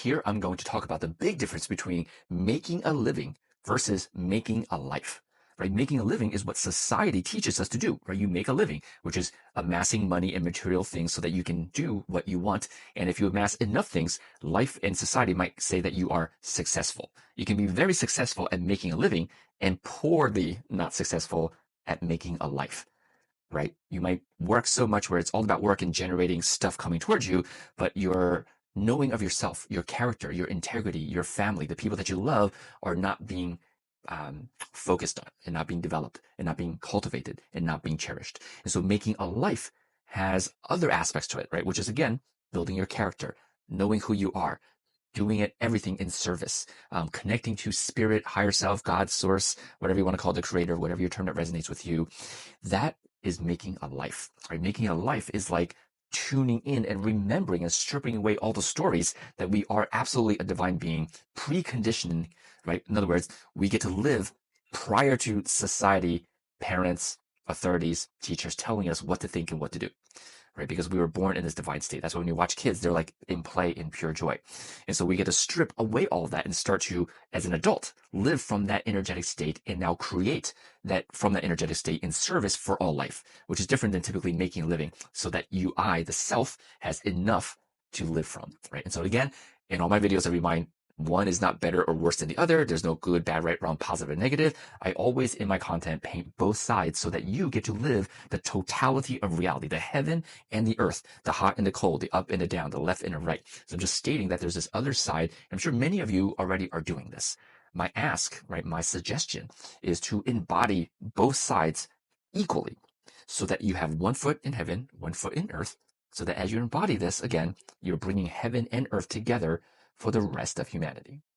Here I'm going to talk about the big difference between making a living versus making a life. Right? Making a living is what society teaches us to do, right? You make a living, which is amassing money and material things so that you can do what you want. And if you amass enough things, life and society might say that you are successful. You can be very successful at making a living and poorly not successful at making a life, right? You might work so much where it's all about work and generating stuff coming towards you, but your knowing of yourself, your character, your integrity, your family, the people that you love are not being focused on and not being developed and not being cultivated and not being cherished. And so making a life has other aspects to it, right? Which is again, building your character, knowing who you are, doing it everything in service, connecting to spirit, higher self, God, source, whatever you want to call it, the creator, whatever your term that resonates with you. That is making a life, right? Making a life is like tuning in and remembering and stripping away all the stories that we are absolutely a divine being, preconditioning, right? In other words, we get to live prior to society, parents, authorities, teachers telling us what to think and what to do, right? Because we were born in this divine state. That's why when you watch kids, they're like in play, in pure joy. And so we get to strip away all of that and start to, as an adult, live from that energetic state and now create that from that energetic state in service for all life, which is different than typically making a living so that the self, has enough to live from, right? And so again, in all my videos, I remind one is not better or worse than the other. There's no good, bad, right, wrong, positive, and negative. I always, in my content, paint both sides so that you get to live the totality of reality, the heaven and the earth, the hot and the cold, the up and the down, the left and the right. So I'm just stating that there's this other side. I'm sure many of you already are doing this. My ask, right, my suggestion is to embody both sides equally so that you have one foot in heaven, one foot in earth, so that as you embody this, again, you're bringing heaven and earth together for the rest of humanity.